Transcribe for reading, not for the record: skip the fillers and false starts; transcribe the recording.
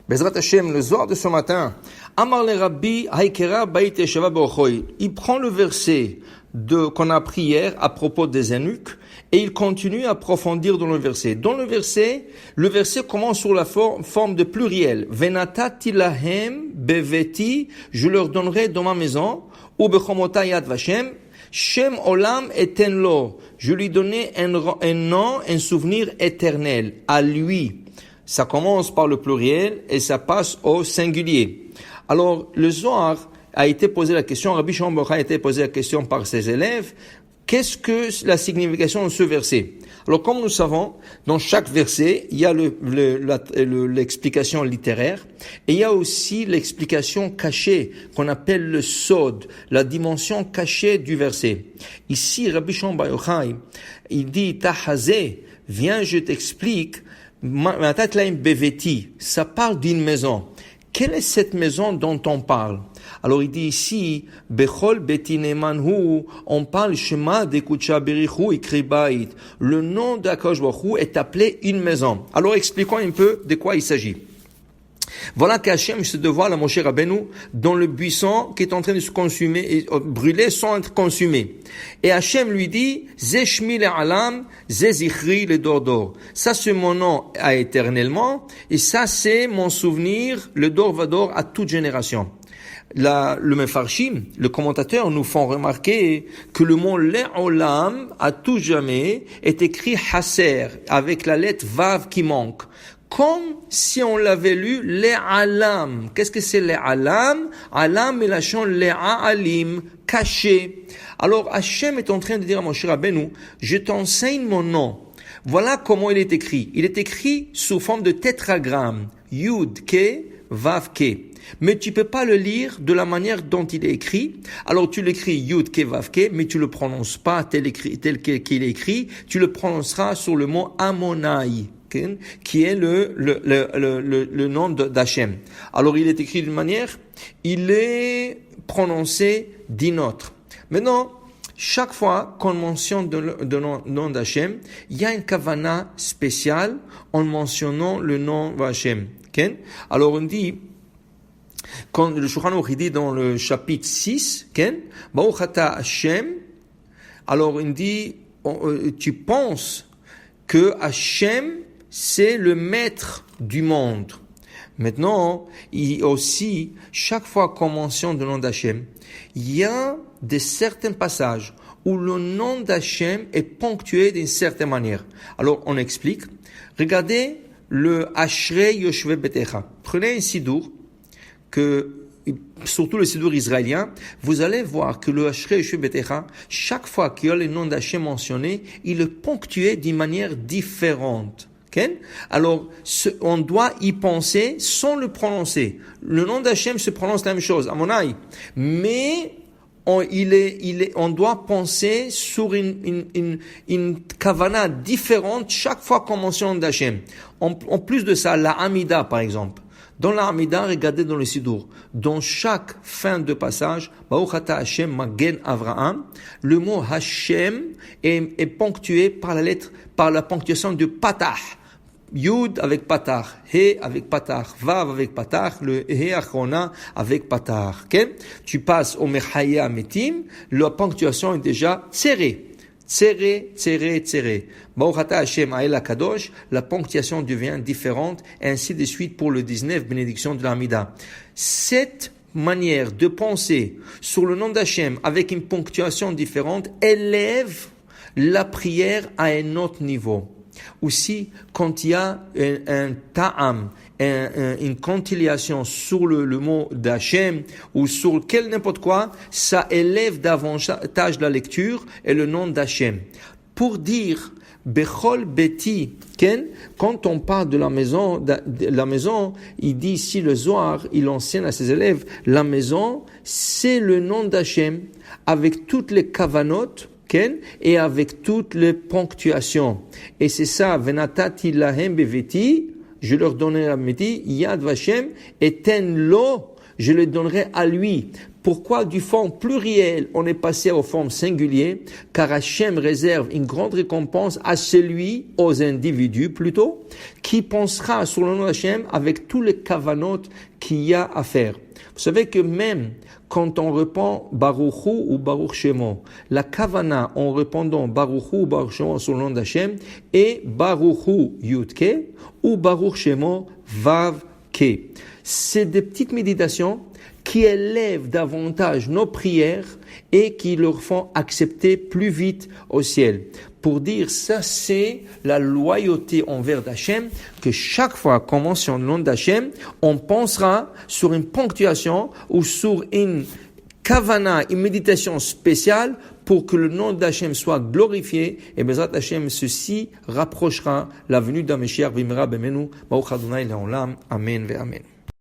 Bezrat Hashem, le Zohar de ce matin. Amar le Rabbi Haikera Bait Yeshava B'Ochoi. Il prend le verset qu'on a appris hier à propos des eunuques et il continue à approfondir dans le verset. Dans le verset commence sur la forme de pluriel. Venatati lahem beveti, je leur donnerai dans ma maison, ou bechomota yad vashem, Shem Olam etenlo, je lui donnais un nom, un souvenir éternel, à lui. Ça commence par le pluriel et ça passe au singulier. Alors, le Zohar a été posé la question, Rabbi Shimon Bar Yochai a été posé la question par ses élèves, qu'est-ce que la signification de ce verset? Alors, comme nous savons, dans chaque verset, il y a l'explication littéraire et il y a aussi l'explication cachée qu'on appelle le sod, la dimension cachée du verset. Ici, Rabbi Shimon Bar Yochai, il dit, Tahazé, viens, je t'explique, ça parle d'une maison. Quelle est cette maison dont on parle? Alors il dit ici, Bechol betinemanhu, on parle Shema d'Ekucha Berichu Ikri Bait. Le nom d'Akadosh Baruch Hu est appelé une maison. Alors expliquons un peu de quoi il s'agit. Voilà qu'Hachem se dévoile à Moshe Rabbeinu dans le buisson qui est en train de se consumer et brûler sans être consumé. Et Hachem lui dit, Zeshmi le alam, Zezichri le dordor. Ça c'est mon nom à éternellement et ça c'est mon souvenir, le dor vador à toute génération. Le Mefarshim, le commentateur, nous font remarquer que le mot Le'olam, à tout jamais, est écrit Hasser, avec la lettre Vav qui manque. Comme si on l'avait lu Le'alam. Qu'est-ce que c'est Le'alam? Alam est la chant Le'alim, caché. Alors Hachem est en train de dire à Moshe Rabbeinu, je t'enseigne mon nom. Voilà comment il est écrit. Il est écrit sous forme de tétragramme. Yud, Ke, Vav, Ke. Mais tu peux pas le lire de la manière dont il est écrit. Alors tu l'écris Yud Ke Vav Ke, mais tu le prononces pas tel qu'il est écrit. Tu le prononceras sur le mot Amonai, qui est le nom d'Hachem. Alors il est écrit d'une manière, il est prononcé d'une autre. Maintenant, chaque fois qu'on mentionne le nom d'Hachem, il y a une kavana spéciale en mentionnant le nom d'Hachem. Alors on dit, quand le Shulchan Aruch dit dans le chapitre 6, Baruch Ata Hashem, alors on dit, tu penses que Hashem c'est le maître du monde. Maintenant, il y a aussi, chaque fois qu'on mentionne le nom d'Hachem, il y a certains passages où le nom d'Hachem est ponctué d'une certaine manière. Alors, on explique. Regardez le Ashrei Yoshvei Betecha. Prenez un sidour, surtout le sidour israélien, vous allez voir que le Ashrei Yoshvei Betecha, chaque fois qu'il y a le nom d'Hachem mentionné, il est ponctué d'une manière différente. Alors, on doit y penser sans le prononcer. Le nom d'Hachem se prononce la même chose, Amonai. Mais, on doit penser sur une kavana différente chaque fois qu'on mentionne d'Hachem. En plus de ça, la Hamida, par exemple. Dans la Hamida, regardez dans le Sidour. Dans chaque fin de passage, Baruch Ata Hashem Magen Avraham, le mot Hashem est ponctué par la ponctuation de Patah. Yud avec Patah, He avec Patah, Vav avec Patah, le He Achrona avec Patah. Okay? Tu passes au Mechaya Metim, la ponctuation est déjà Tsere. Tsere, Tsere, Tsere. Baruch Ata Hashem Ha'el HaKadosh, la ponctuation devient différente, et ainsi de suite pour le 19 bénédiction de l'Amida. Cette manière de penser sur le nom d'Hachem avec une ponctuation différente élève la prière à un autre niveau. Aussi, quand il y a un ta'am, une conciliation sur le mot d'Hachem ou sur n'importe quoi, ça élève davantage la lecture et le nom d'Hachem. Pour dire Bechol Beti, quand on parle de la maison, il dit ici le Zohar, il enseigne à ses élèves, la maison, c'est le nom d'Hachem avec toutes les kavanot, et avec toutes les ponctuations. Et c'est ça, Venatati lahem beveti, je leur donnerai la meti, Yad Vashem, et ten lo, je le donnerai à lui. Pourquoi du forme plurielle on est passé aux formes singulières? Car Hachem réserve une grande récompense à celui, aux individus plutôt, qui pensera sur le nom d'Hachem avec tous les kavanot qu'il y a à faire. Vous savez que même quand on répond Baruch Hu ou Baruch Shemo, la kavana en répondant Baruch Hu ou Baruch Shemo sur le nom d'Hachem est Baruch Hu Yud-Ke ou Baruch Shemo Vav-Ke. C'est des petites méditations qui élèvent davantage nos prières et qui leur font accepter plus vite au ciel. Pour dire ça, c'est la loyauté envers Hachem, que chaque fois qu'on mentionne le nom d'Hachem, on pensera sur une ponctuation ou sur une kavana, une méditation spéciale pour que le nom d'Hachem soit glorifié et Bezrat Hachem, ceci rapprochera la venue d'un Mashiach v'imra b'menu, Baruch Adonai le'olam, Amen ve'Amen.